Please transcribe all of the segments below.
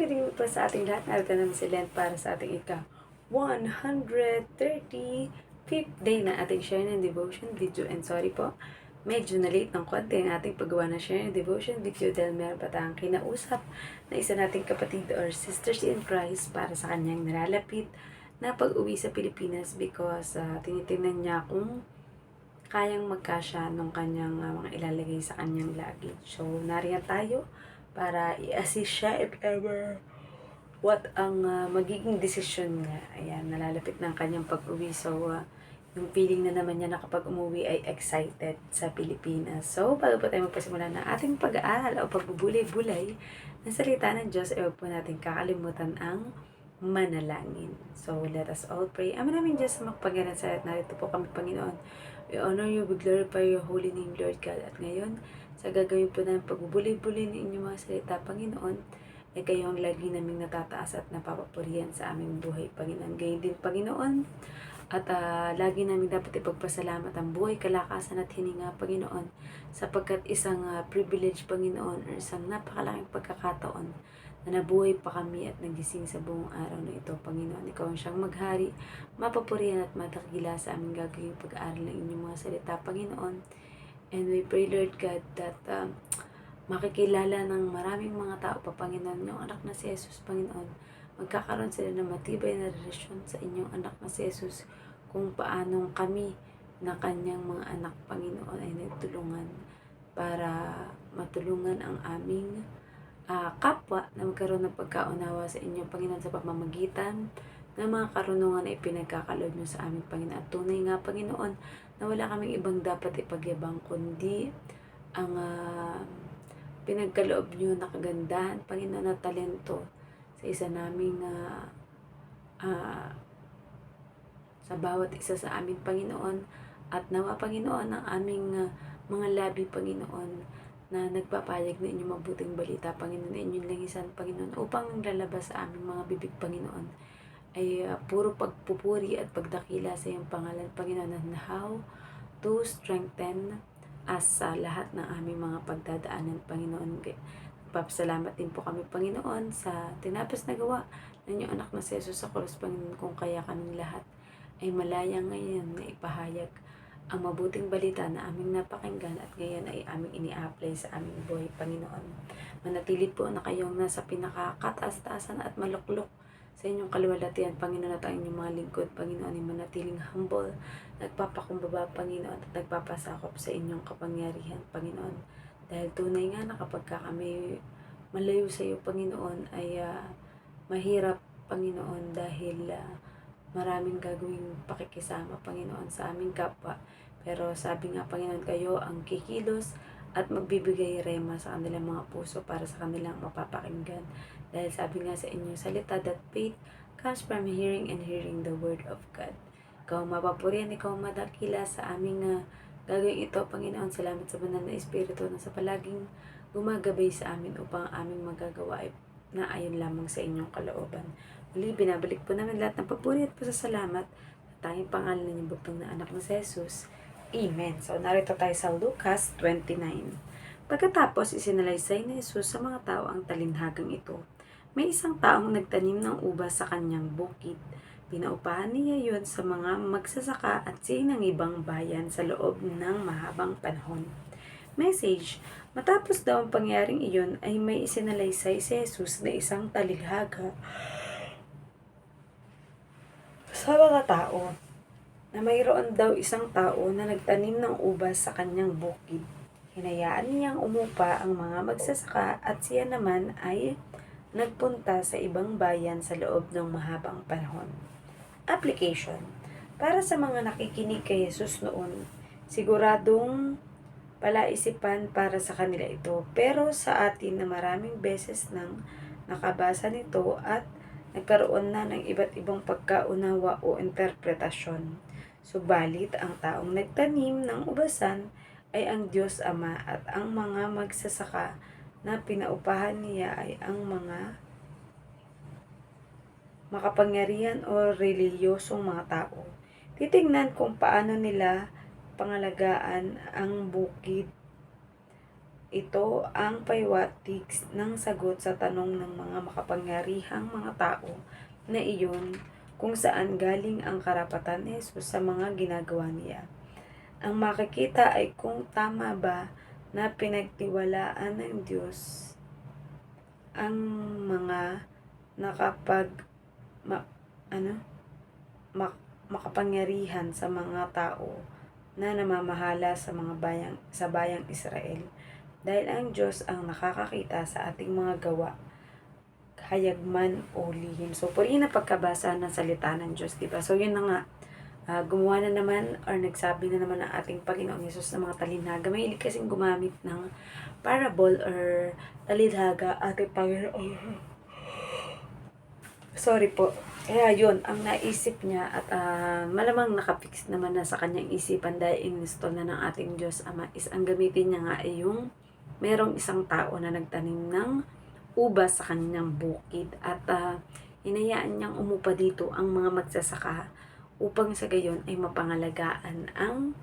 good evening po sa ating lahat. Narito naman si Len para sa ating ika-135th day na ating share ng devotion video. And sorry po, medyo na-late ng konti ang ating paggawa ng share ng devotion video dahil meron pa tayong kinausap na isa nating kapatid or sisters in Christ para sa kanyang nalalapit na pag-uwi sa Pilipinas because tinitingnan niya kung kayang magkasya nung kanyang mga ilalagay sa kanyang luggage. So, nariyan tayo para i-assist siya if ever what ang magiging desisyon niya. Ayan, nalalapit ng kanyang pag-uwi. So, yung feeling na naman niya na kapag umuwi ay excited sa Pilipinas. So, bago po tayo magpasimula ng ating pag-aaral o pagbubulay-bulay ng salita ng Diyos, huwag po natin kakalimutan ang manalangin. So, let us all pray. Ama namin Diyos sa makapangyarihan sa lahat, narito po kami, Panginoon. We honor you, we glorify your holy name, Lord God. At ngayon, sa gagawin po ng pagbubuli-buli ng inyong mga salita, Panginoon, ay kayo ang lagi naming natataas at napapapurihan sa aming buhay, Panginoon. Gayon din, Panginoon, at lagi namin dapat ipagpasalamat ang buhay, kalakasan at hininga, Panginoon, sapagkat isang privilege, Panginoon, or isang napakalaking pagkakataon na nabuhay pa kami at nagising sa buong araw na ito, Panginoon. Ikaw ang siyang maghari, mapapurihan at matakila sa aming gagawing pag-aaral ng inyong mga salita, Panginoon. And we pray, Lord God, that makikilala ng maraming mga tao pa, Panginoon, yung anak na si Jesus, Panginoon. Magkakaroon sila ng matibay na relasyon sa inyong anak na si Jesus kung paanong kami na kanyang mga anak, Panginoon, ay nagtulungan para matulungan ang aming kapwa na magkaroon ng pagkaunawa sa inyo, Panginoon, sa pamamagitan ng mga karunungan ay pinagkakalob nyo sa aming Panginoon. At tunay nga, Panginoon, na wala kaming ibang dapat ipagyabang kundi ang pinagkaloob nyo na kagandahan, Panginoon, na talento sa isa naming sa bawat isa sa aming Panginoon. At nawa, Panginoon, ang aming mga labi, Panginoon, na nagpapayag na inyong mabuting balita, Panginoon, na inyong langisan, Panginoon, upang lalabas sa aming mga bibig, Panginoon, ay puro pagpupuri at pagdakila sa iyong pangalan, Panginoon, and how to strengthen us sa lahat ng aming mga pagdadaanan, Panginoon. Papasalamat din po kami, Panginoon, sa tinapos na gawa ng inyong anak na si Jesus sa krus, Panginoon, kung kaya kaming lahat ay malaya ngayon na ipahayag ang mabuting balita na aming napakinggan at ngayon ay aming ini-apply sa aming buhay, Panginoon. Manatili po na kayong nasa pinakakataas-taasan at maluklok sa inyong kaluwalhatian, Panginoon, at ang inyong mga lingkod, Panginoon, ay manatiling humble, nagpapakumbaba, Panginoon, at nagpapasakop sa inyong kapangyarihan, Panginoon. Dahil tunay nga na kapag kami malayo sa iyo, Panginoon, ay mahirap, Panginoon, dahil maraming gagawing pakikisama, Panginoon, sa aming kapwa. Pero sabi nga, Panginoon, kayo ang kikilos at magbibigay rema sa kanilang mga puso para sa kanilang mapapakinggan. Dahil sabi nga sa inyong salita that faith comes from hearing and hearing the word of God. Ikaw mapapurihan, ikaw madakila sa aming gagawin ito, Panginoon. Salamat sa banal na Espiritu na sa palaging gumagabay sa amin upang aming magagawa ay na ayon lamang sa inyong kalooban. Muli, binabalik po namin lahat ng papuri at pasasalamat sa tanging pangalan ng inyong bugtong na anak na si Jesus. Amen. So, narito tayo sa Lucas 29. Pagkatapos, isinalaysay ni Jesus sa mga tao ang talinhagang ito. May isang taong nagtanim ng ubas sa kanyang bukid. Pinaupahan niya yon sa mga magsasaka at ng ibang bayan sa loob ng mahabang panahon. Message: matapos daw ang pangyaring iyon ay may isinalaysay si Jesus na isang talinghaga sa mga tao na mayroon daw isang tao na nagtanim ng ubas sa kanyang bukid. Hinayaan niyang umupa ang mga magsasaka at siya naman ay nagpunta sa ibang bayan sa loob ng mahabang panahon. Application: para sa mga nakikinig kay Jesus noon, siguradong palaisipan para sa kanila ito. Pero sa atin na maraming beses nang nakabasa nito at nagkaroon na ng iba't ibang pagkaunawa o interpretasyon. Subalit ang taong nagtanim ng ubasan ay ang Diyos Ama at ang mga magsasaka na pinaupahan niya ay ang mga makapangyarihan o reliyosong mga tao. Titingnan kung paano nila pangalagaan ang bukid ito ang pahiwatig ng sagot sa tanong ng mga makapangyarihang mga tao na iyon kung saan galing ang karapatan ni Jesus sa mga ginagawa niya. Ang makikita ay kung tama ba na pinagtiwalaan ng Diyos ang mga nakapag ma, ano, makapangyarihan sa mga tao na namamahala sa bayang Israel. Dahil ang Diyos ang nakakakita sa ating mga gawa, hayag man o lihim. So, puri na pagkabasa ng salita ng Diyos, diba? So, yun na nga. Gumawa na naman or nagsabi na naman ang ating Panginoong Yesus ng mga talinaga. Mahilig kasing gumamit ng parable or talinaga ating Panginoon. Sorry po. Kaya yun, ang naisip niya at malamang nakapix naman na sa kanyang isipan dahil in-install na ng ating Diyos Ama is ang gamitin niya nga ay yung merong isang tao na nagtanim ng ubas sa kanyang bukid at hinayaan niyang umupa dito ang mga magsasaka upang sa gayon ay mapangalagaan ang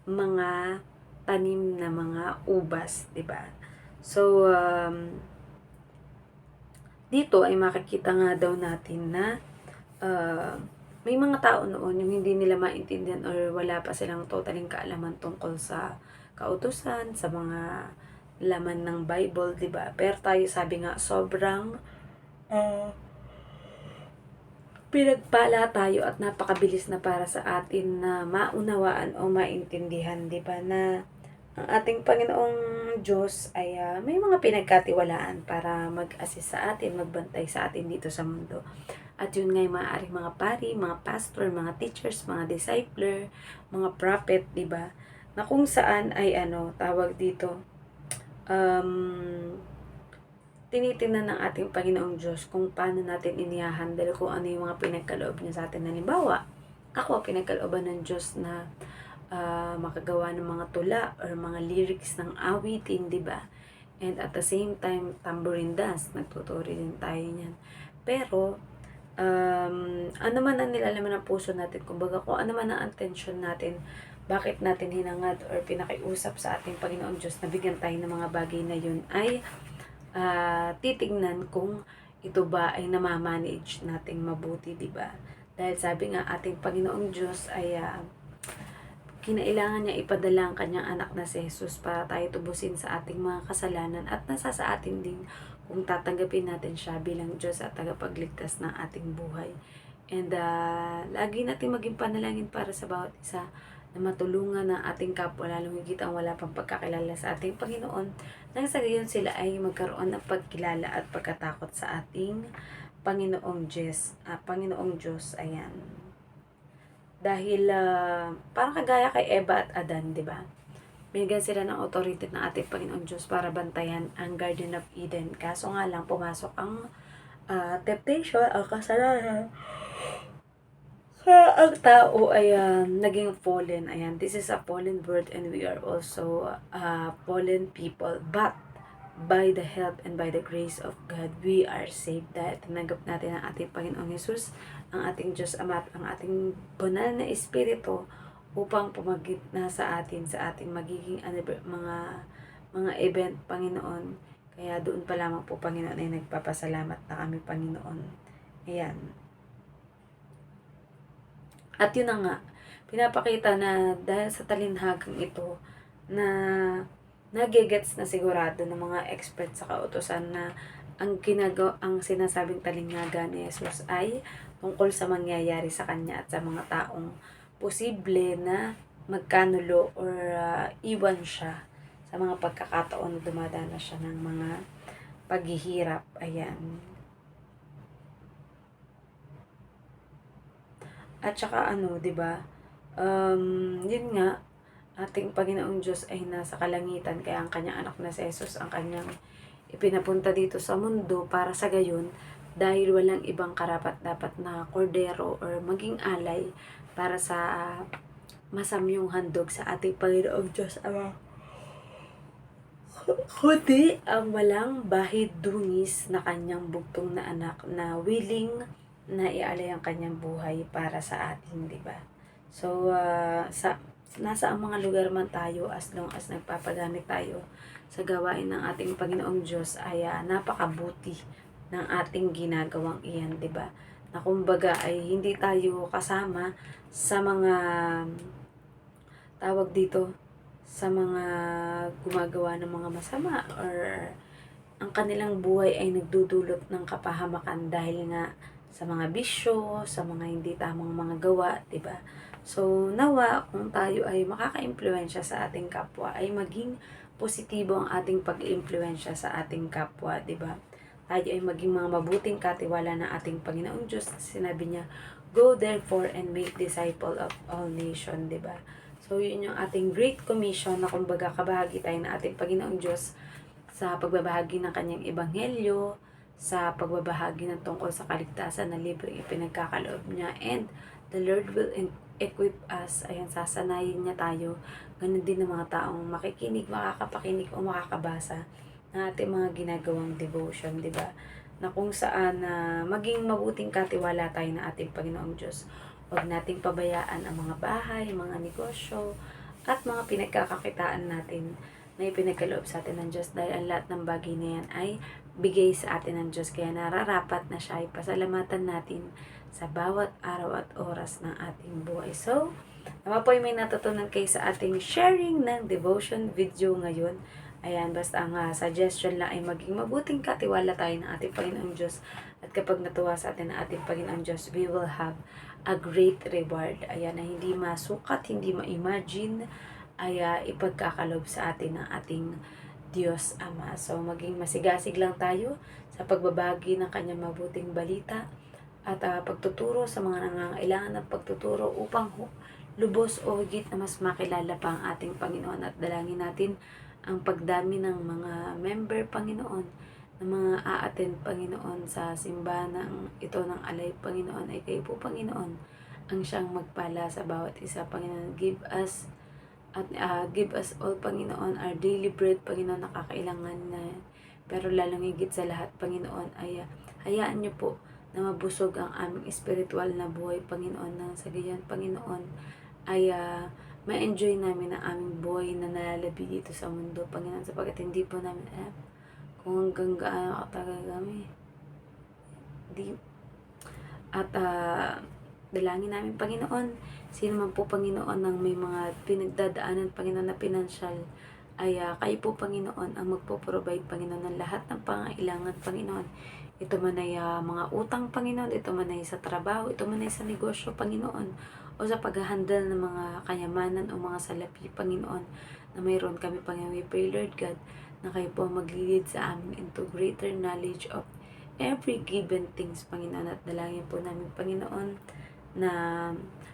mga tanim na mga ubas, 'di ba? So dito ay makikita nga daw natin na may mga tao noon yung hindi nila maintindihan or wala pa silang totaling kaalaman tungkol sa kautusan, sa mga laman ng Bible, 'di ba? Pero tayo sabi nga sobrang pinagpala tayo at napakabilis na para sa atin na maunawaan o maintindihan, 'di ba? Na ang ating Panginoong Diyos ay may mga pinagkatiwalaan para mag-assist sa atin, magbantay sa atin dito sa mundo. At yun nga yung maaaring mga pari, mga pastor, mga teachers, mga discipler, mga prophet, 'di ba? Na kung saan ay tawag dito, tinitingnan ng ating Panginoong Diyos kung paano natin inihahandle kung ano yung mga pinagkaloob niya sa atin. Halimbawa, ako, pinagkalooban ng Diyos na makagawa ng mga tula or mga lyrics ng awitin, di ba? And at the same time, tambourine dance, nagtuturi din tayo niyan. Pero, ano man ang nilalaman ng puso natin, kumbaga kung ano man ang attention natin, bakit natin hinangad or pinakiusap sa ating Panginoong Diyos na bigyan tayo ng mga bagay na yun ay titignan kung ito ba ay namamanage nating mabuti, di ba? Dahil sabi nga ating Panginoong Diyos ay kinailangan niya ipadala ang kanyang anak na si Jesus para tayo tubusin sa ating mga kasalanan at nasa sa atin din kung tatanggapin natin siya bilang Diyos at tagapagligtas ng ating buhay. And lagi natin maging panalangin para sa bawat isa na matulungan ng ating kapwa, lalong higit ang wala pang pagkakilala sa ating Panginoon, nang sa gayon sila ay magkaroon ng pagkilala at pagkatakot sa ating Panginoong Diyos, ayan. Dahil parang kagaya kay Eva at Adan, di ba? Binigyan sila ng authority ng ating Panginoong Diyos para bantayan ang Garden of Eden. Kaso nga lang, pumasok ang temptation, ang kasalanan. Kaya ang tao ay naging fallen. Ayan, this is a fallen world and we are also fallen people. But by the help and by the grace of God, we are saved. Dahil tinanggap natin ang ating Panginoong Jesus, ang ating Diyos Ama at ang ating banal na Espiritu upang pumagit na sa atin, sa ating magiging mga event, Panginoon. Kaya doon pa lamang po, Panginoon, ay nagpapasalamat na kami, Panginoon. Ayan. At yun na nga, pinapakita na dahil sa talinhagang ito, na nagigets na sigurado ng mga experts sa kautusan na ang sinasabing talinhaga ni Jesus ay tungkol sa mangyayari sa kanya at sa mga taong posible na magkanulo or iwan siya sa mga pagkakataon na dumadana siya ng mga paghihirap. Ayan. At saka 'di ba? Yun nga, ating Panginoong Diyos ay nasa kalangitan, kaya ang kanyang anak na si Jesus ang kanyang ipinapunta dito sa mundo para sa gayon, dahil walang ibang karapat-dapat na kordero or maging alay para sa masamyong handog sa ating Panginoong Diyos Ama. Kundi ang walang bahid dungis na kanyang bugtong na anak na willing na ialay ang kanyang buhay para sa atin, di ba? So, nasa ang mga lugar man tayo, as long as nagpapagamit tayo sa gawain ng ating Panginoong Diyos, ay napakabuti ng ating ginagawang iyan, di ba? Na kumbaga ay hindi tayo kasama sa mga tawag dito, sa mga gumagawa ng mga masama, or ang kanilang buhay ay nagdudulot ng kapahamakan dahil nga sa mga bisyo, sa mga hindi tamang mga gawa, 'di ba? So, nawa kung tayo ay makakaimpluwensya sa ating kapwa, ay maging positibo ang ating pag-iimpluwensya sa ating kapwa, 'di ba? Tayo ay maging mga mabuting katiwala ng ating Panginoong Diyos. Sinabi niya, "Go therefore and make disciple of all nation," 'di ba? So, yun yung ating Great Commission na kumbaga kabahagi tayo ng ating Panginoong Diyos sa pagbabahagi ng kanyang ebanghelyo, sa pagbabahagi ng tungkol sa kaligtasan na libreng ipinagkakaloob niya, and the Lord will equip us, ayan, sasanayin niya tayo, ganun din ng mga taong makikinig, makakapakinig o makakabasa ng ating mga ginagawang devotion, di ba? Na kung saan maging mabuting katiwala tayo ng ating Panginoong Diyos. Huwag nating pabayaan ang mga bahay, mga negosyo, at mga pinagkakakitaan natin na ipinagkaloob sa atin ng Diyos, dahil ang lahat ng bagay na yan ay bigay sa atin ng Diyos. Kaya nararapat na siya ay pasalamatan natin sa bawat araw at oras ng ating buhay. So, naman po ay may natutunan kayo sa ating sharing ng devotion video ngayon. Ayan, basta ang suggestion lang ay maging mabuting katiwala tayo ng ating Panginoong Diyos. At kapag natuwa sa atin ng ating Panginoong Diyos, we will have a great reward. Ayan, na hindi masukat, hindi ma-imagine, ay ipagkakalob sa atin ng ating Diyos Ama. So, maging masigasig lang tayo sa pagbabagi ng kanyang mabuting balita at pagtuturo sa mga nangangailangan ng pagtuturo upang lubos o higit na mas makilala pa ang ating Panginoon. At dalangin natin ang pagdami ng mga member, Panginoon, ng mga a-attend, Panginoon, sa simbahan ng ito ng alay, Panginoon, ay kayo po, Panginoon, ang siyang magpala sa bawat isa, Panginoon. Give us all, Panginoon, our daily bread, Panginoon, na kakailangan na. Pero lalong higit sa lahat, Panginoon, ay hayaan niyo po na mabusog ang aming espiritual na buhay, Panginoon, na sa gayon, Panginoon, ay ma-enjoy namin ang aming buhay na nalalabi dito sa mundo, Panginoon, sapagkat hindi po namin alam kung hanggang gaano katagal kami. At dalangin namin, Panginoon, sino man po, Panginoon, ng may mga pinagdadaanan, Panginoon, na pinansyal, ay kayo po, Panginoon, ang magpo-provide, Panginoon, ng lahat ng pangailangan, Panginoon. Ito man ay mga utang, Panginoon, ito man ay sa trabaho, ito man ay sa negosyo, Panginoon, o sa paghahandle ng mga kayamanan o mga salapi, Panginoon, na mayroon kami, Panginoon. We pray, Lord God, na kayo po mag-lead sa amin into greater knowledge of every given things, Panginoon. At dalangin po namin, Panginoon, na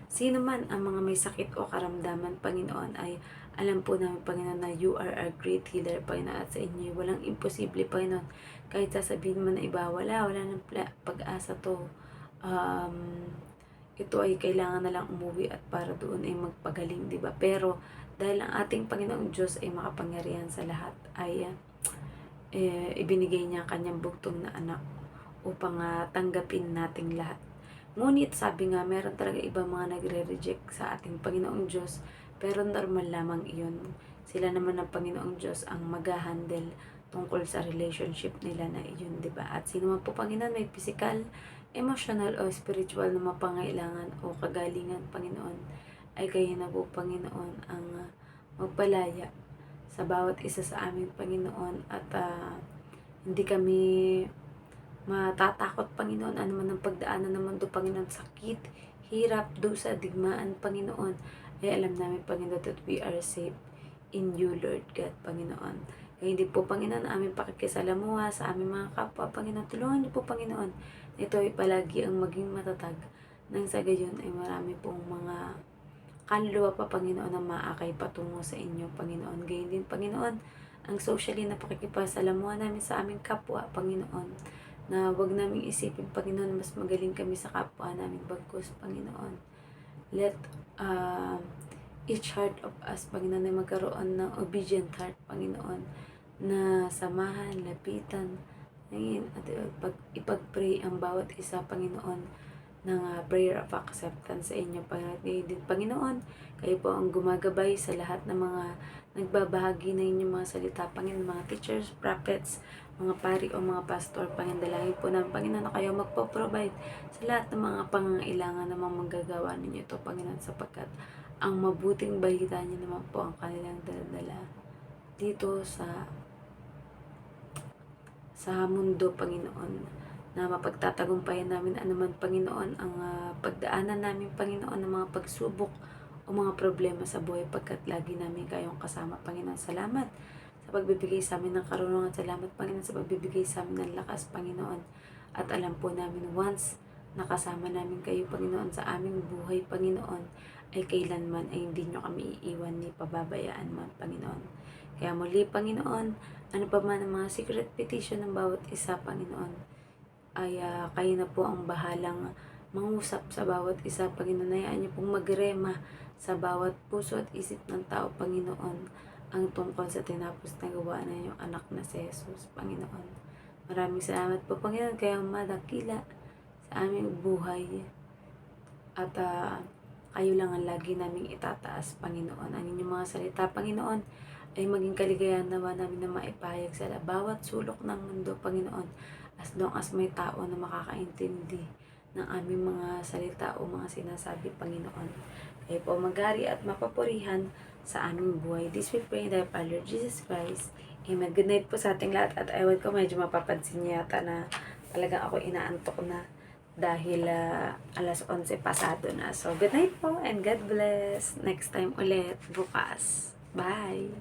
sino man ang mga may sakit o karamdaman, Panginoon, ay alam po namin, Panginoon, na you are a great healer, Panginoon, at sa inyo walang imposible, Panginoon. Kahit sasabihin mo na iba, wala ng pag-asa to, ito ay kailangan na lang umuwi at para doon ay magpagaling, di ba? Pero dahil ang ating Panginoong Diyos ay makapangyarihan sa lahat, ay ibinigay niya kanyang bugtong na anak upang tanggapin nating lahat. Ngunit sabi nga, meron talaga ibang mga nagre-reject sa ating Panginoong Diyos, pero normal lamang iyon. Sila naman ng Panginoong Diyos ang mag-handle tungkol sa relationship nila na iyon, di ba? At sino man po, Panginoon, may physical, emotional o spiritual na mapangailangan o kagalingan, Panginoon, ay kayo na po, Panginoon, ang magpalaya sa bawat isa sa amin, Panginoon, at hindi kami matatakot, Panginoon, ano man ang pagdaanan ng mundo, Panginoon, sakit, hirap, dusa, digmaan, Panginoon, ay alam namin, Panginoon, that we are safe in you, Lord God, Panginoon. Kaya hindi po, Panginoon, aming pakikisalamuha sa aming mga kapwa, Panginoon. Tulungan niyo po, Panginoon, ito ay palagi ang maging matatag, nang sa gayon ay marami pong mga kanluwa pa, Panginoon, na maakay patungo sa inyo, Panginoon. Gayon din, Panginoon, ang socially na pakikipasalamuha namin sa aming kapwa, Panginoon, na wag naming isipin, Panginoon, mas magaling kami sa kapwa namin, bagkus, Panginoon. Let each heart of us, Panginoon, ay magkaroon ng obedient heart, Panginoon, na samahan, lapitan, at ipag-pray ang bawat isa, Panginoon, ng prayer of acceptance sa inyo, Panginoon. Kayo po ang gumagabay sa lahat ng mga nagbabahagi ng inyong mga salita, Panginoon, mga teachers, prophets, mga pari o mga pastor, Panginoon. Dalangin po ng Panginoon na kayo magpo-provide sa lahat ng mga pangangailangan na manggagawa ninyo ito, Panginoon, sapagkat ang mabuting balita niyo naman po ang kanilang daladala dito sa mundo, Panginoon, na mapagtatagumpayan namin anuman, Panginoon, ang pagdaanan namin, Panginoon, ng mga pagsubok o mga problema sa buhay, pagkat lagi namin kayong kasama, Panginoon. Salamat sa pagbibigay sa amin ng karunungan. Salamat, Panginoon, sa pagbibigay sa amin ng lakas, Panginoon. At alam po namin, once nakasama namin kayo, Panginoon, sa aming buhay, Panginoon, ay kailanman ay hindi nyo kami iiwan ni pababayaan man, Panginoon. Kaya muli, Panginoon, ano pa man ang mga secret petition ng bawat isa, Panginoon, ay kayo na po ang bahalang mangusap sa bawat isa, Panginoon. Hayaan niyo pong magrema sa bawat puso at isip ng tao, Panginoon, ang tungkol sa tinapos na gawa na yung anak na si Jesus, Panginoon. Maraming salamat po, Panginoon, kaya madakila sa aming buhay. At kayo lang ang lagi naming itataas, Panginoon. Ang inyong mga salita, Panginoon, ay maging kaligayahan naman namin na maipahayag sa bawat sulok ng mundo, Panginoon, as long as may tao na makakaintindi ng aming mga salita o mga sinasabi, Panginoon. Kayo po magari at mapapurihan sa aming buhay. This we pray in the Lord Jesus Christ. Amen. Good night po sa ating lahat. At ewan ko, medyo mapapansin niya yata na talagang ako inaantok na dahil alas 11 pasado na. So, good night po and God bless. Next time ulit bukas. Bye!